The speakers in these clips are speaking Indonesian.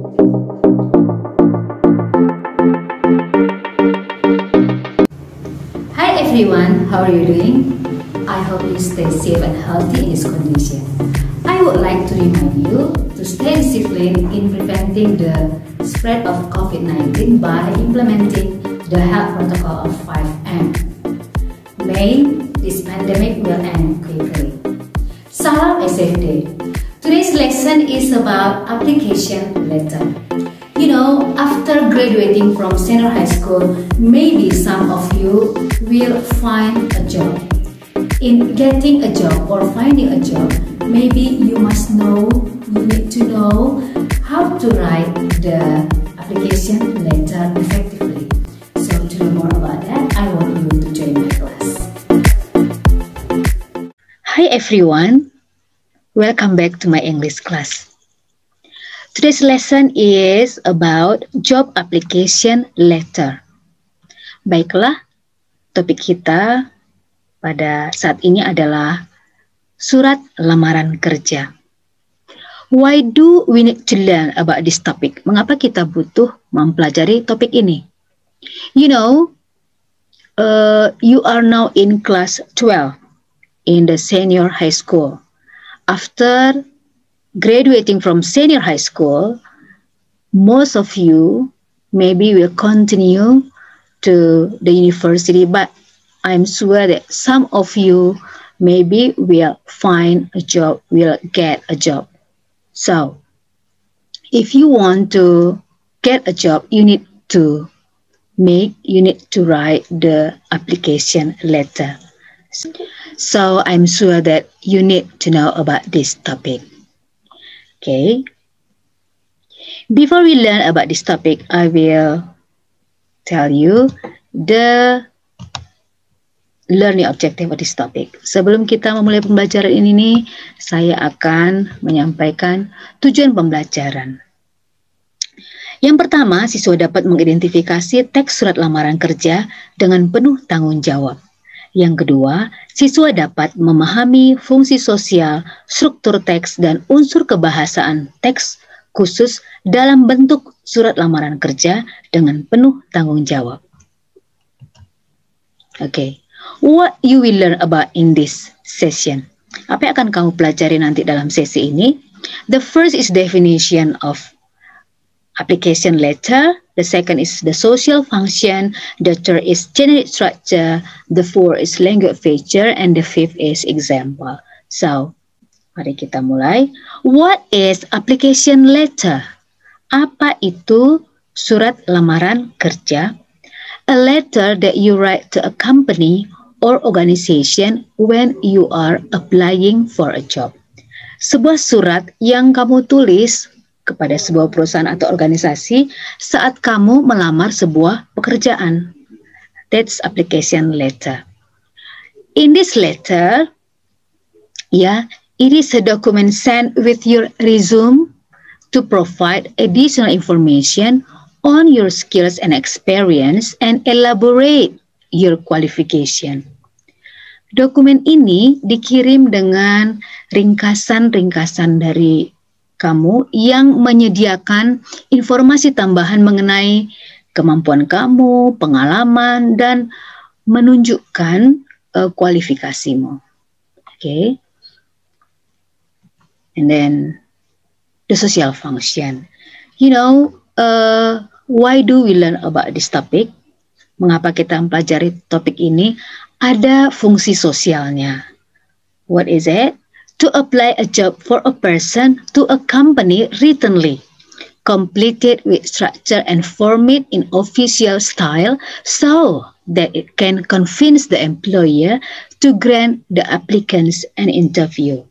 Hi everyone, how are you doing? I hope you stay safe and healthy in this condition. I would like to remind you to stay disciplined in preventing the spread of COVID-19 by implementing the health protocol of 5M. May this pandemic will end quickly. Salam SFD. Today's lesson is about application letter. You know, after graduating from senior high school, maybe some of you will find a job. In getting a job or finding a job, maybe you need to know how to write the application letter effectively. So to know more about that, I want you to join my class. Hi everyone, welcome back to my English class. Today's lesson is about job application letter. Baiklah, topik kita pada saat ini adalah surat lamaran kerja. Why do we need to learn about this topic? Mengapa kita butuh mempelajari topik ini? You know, you are now in class 12 in the senior high school. After graduating from senior high school, most of you maybe will continue to the university, but I'm sure that some of you maybe will find a job, will get a job. So, if you want to get a job, you need to write the application letter. So, I'm sure that you need to know about this topic. Okay. Before we learn about this topic, I will tell you the learning objective of this topic. Sebelum kita memulai pembelajaran ini nih, saya akan menyampaikan tujuan pembelajaran. Yang pertama, siswa dapat mengidentifikasi teks surat lamaran kerja dengan penuh tanggung jawab. Yang kedua, siswa dapat memahami fungsi sosial, struktur teks, dan unsur kebahasaan teks khusus dalam bentuk surat lamaran kerja dengan penuh tanggung jawab. Okay. What you will learn about in this session? Apa yang akan kamu pelajari nanti dalam sesi ini? The first is definition of application letter. The second is the social function. The third is generic structure. The fourth is language feature. And the fifth is example. So, mari kita mulai. What is application letter? Apa itu surat lamaran kerja? A letter that you write to a company or organization when you are applying for a job. Sebuah surat yang kamu tulis kepada sebuah perusahaan atau organisasi saat kamu melamar sebuah pekerjaan. That's application letter. In this letter, it is a document sent with your resume to provide additional information on your skills and experience and elaborate your qualification. Dokumen ini dikirim dengan ringkasan-ringkasan dari kamu yang menyediakan informasi tambahan mengenai kemampuan kamu, pengalaman, dan menunjukkan kualifikasimu. Okay. And then the social function. You know, why do we learn about this topic? Mengapa kita mempelajari topik ini? Ada fungsi sosialnya. What is it? To apply a job for a person to a company writtenly, completed with structure and format in official style so that it can convince the employer to grant the applicants an interview.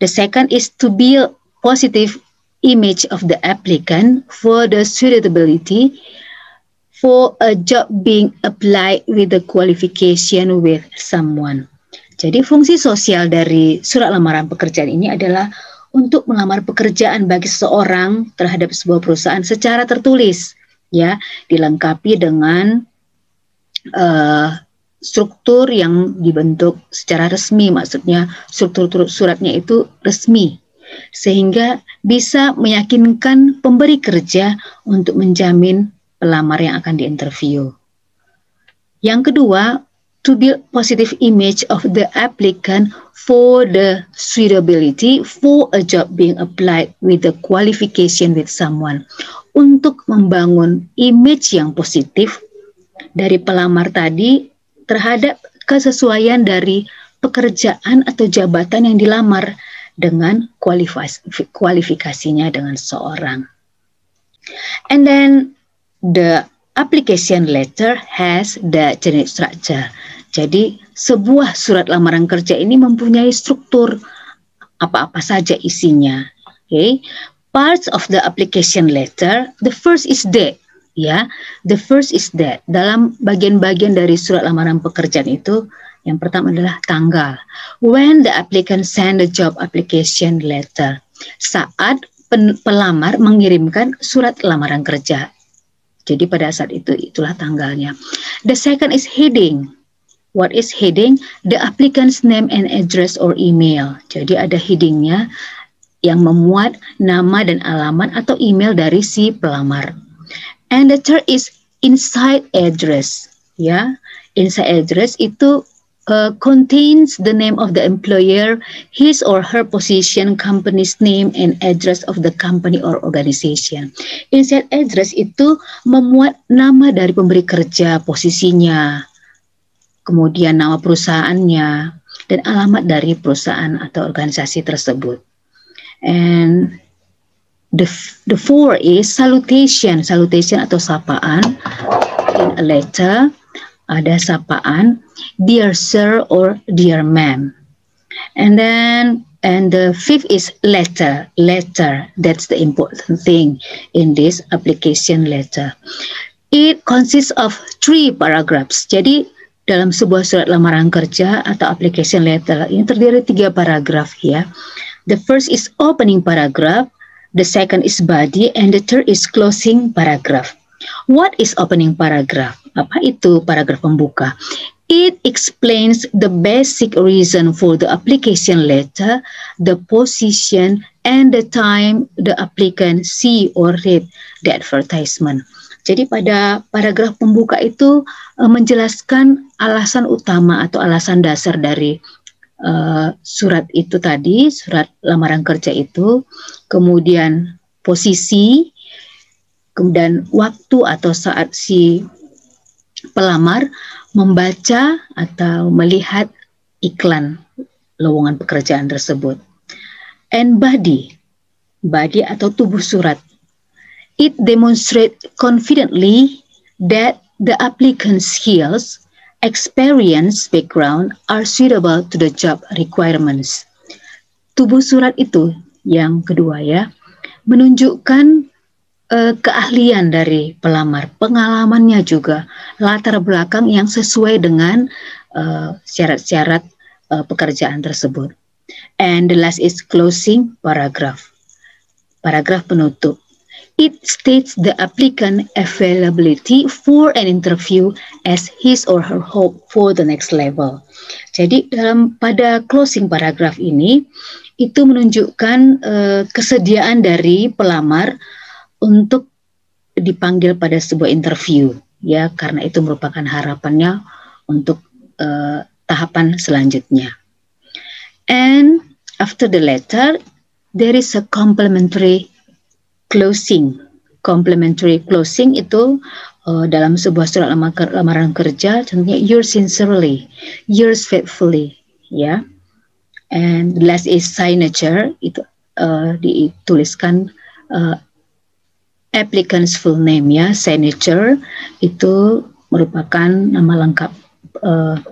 The second is to build positive image of the applicant for the suitability for a job being applied with the qualification with someone. Jadi fungsi sosial dari surat lamaran pekerjaan ini adalah untuk melamar pekerjaan bagi seseorang terhadap sebuah perusahaan secara tertulis, ya, dilengkapi dengan struktur yang dibentuk secara resmi, maksudnya struktur suratnya itu resmi, sehingga bisa meyakinkan pemberi kerja untuk menjamin pelamar yang akan diinterview. Yang kedua, to build positive image of the applicant for the suitability for a job being applied with the qualification with someone. Untuk membangun image yang positif dari pelamar tadi terhadap kesesuaian dari pekerjaan atau jabatan yang dilamar dengan kualifikasinya dengan seorang. And then the application letter has the generic structure. Jadi sebuah surat lamaran kerja ini mempunyai struktur apa-apa saja isinya. Okay. Parts of the application letter, the first is that. Ya, the first is that. Dalam bagian-bagian dari surat lamaran pekerjaan itu, yang pertama adalah tanggal. When the applicant send the job application letter. Saat pelamar mengirimkan surat lamaran kerja. Jadi pada saat itu, itulah tanggalnya. The second is heading. What is heading? The applicant's name and address or email. Jadi ada headingnya yang memuat nama dan alamat atau email dari si pelamar. And the third is inside address. Ya, inside address itu contains the name of the employer, his or her position, company's name, and address of the company or organization. Inside address itu memuat nama dari pemberi kerja, posisinya, kemudian nama perusahaannya, dan alamat dari perusahaan atau organisasi tersebut. And the four is salutation. Salutation atau sapaan. In a letter, ada sapaan, dear sir or dear ma'am. And the fifth is letter. Letter, that's the important thing in this application letter. It consists of 3 paragraphs. Jadi dalam sebuah surat lamaran kerja atau application letter ini terdiri 3 paragraf ya. The first is opening paragraph. The second is body, and the third is closing paragraph. What is opening paragraph? Apa itu paragraf pembuka? It explains the basic reason for the application letter, the position, and the time the applicant see or read the advertisement. Jadi pada paragraf pembuka itu menjelaskan alasan utama atau alasan dasar dari surat itu tadi, surat lamaran kerja itu, kemudian posisi, kemudian waktu atau saat si pelamar membaca atau melihat iklan lowongan pekerjaan tersebut. And body atau tubuh surat. It demonstrates confidently that the applicant's skills, experience, background are suitable to the job requirements. Tubuh surat itu yang kedua ya, menunjukkan keahlian dari pelamar, pengalamannya juga, latar belakang yang sesuai dengan syarat-syarat pekerjaan tersebut. And the last is closing paragraph. Paragraf penutup. It states the applicant availability for an interview as his or her hope for the next level. Jadi pada closing paragraph ini itu menunjukkan kesediaan dari pelamar untuk dipanggil pada sebuah interview ya, karena itu merupakan harapannya untuk tahapan selanjutnya. And after the letter there is a complimentary closing. Complimentary closing itu dalam sebuah surat lamaran kerja, contohnya yours sincerely, yours faithfully, ya. And the last is signature, itu dituliskan applicant's full name ya. Signature itu merupakan nama lengkap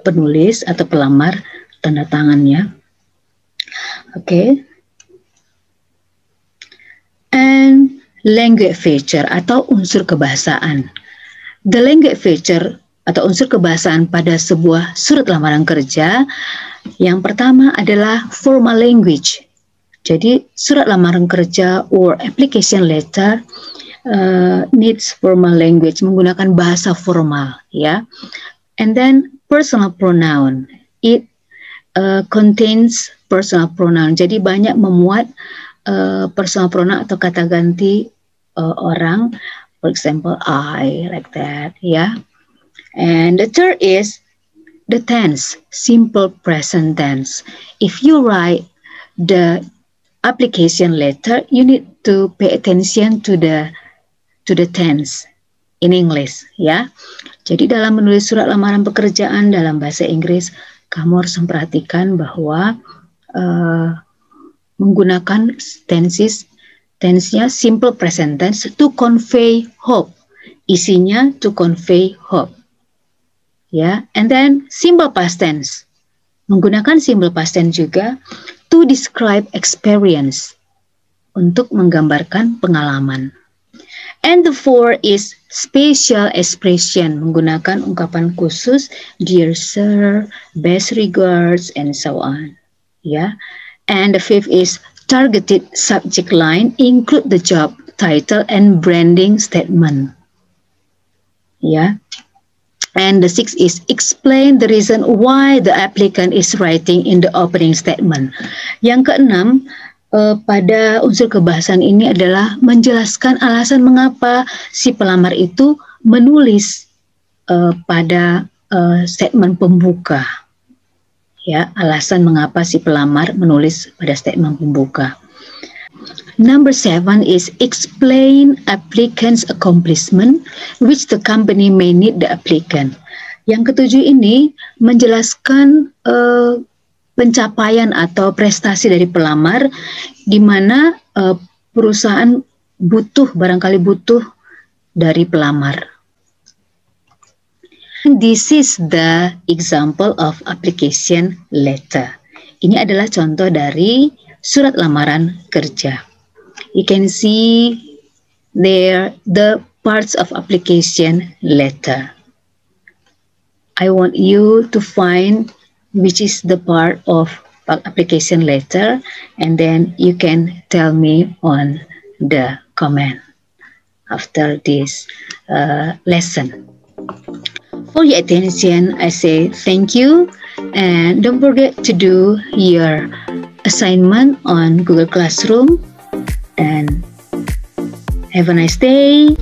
penulis atau pelamar, tanda tangannya. Oke. And language feature atau unsur kebahasaan. The language feature atau unsur kebahasaan pada sebuah surat lamaran kerja yang pertama adalah formal language. Jadi surat lamaran kerja or application letter needs formal language, menggunakan bahasa formal ya. And then personal pronoun. It contains personal pronoun. Jadi banyak memuat personal pronoun atau kata ganti orang. For example, I, like that, yeah. And the third is the tense, simple present tense. If you write the application letter, you need to pay attention to the tense in English, ya. Jadi dalam menulis surat lamaran pekerjaan dalam bahasa Inggris, kamu harus memperhatikan bahwa menggunakan tense-nya simple present tense to convey hope. Isinya to convey hope. Ya, and then simple past tense. Menggunakan simple past tense juga to describe experience, untuk menggambarkan pengalaman. And the fourth is special expression, menggunakan ungkapan khusus, dear sir, best regards, and so on. Ya, and the fifth is targeted subject line, include the job title and branding statement. Ya. And the sixth is explain the reason why the applicant is writing in the opening statement. Yang keenam, pada unsur kebahasan ini adalah menjelaskan alasan mengapa si pelamar itu menulis pada statement pembuka. Ya, alasan mengapa si pelamar menulis pada statement pembuka. Number 7 is explain applicant's accomplishment which the company may need the applicant. Yang ketujuh ini menjelaskan pencapaian atau prestasi dari pelamar di mana perusahaan barangkali butuh dari pelamar. This is the example of application letter. Ini adalah contoh dari surat lamaran kerja. You can see there the parts of application letter. I want you to find which is the part of application letter, and then you can tell me on the comment after this lesson. For your attention, I say thank you, and don't forget to do your assignment on Google Classroom, and have a nice day.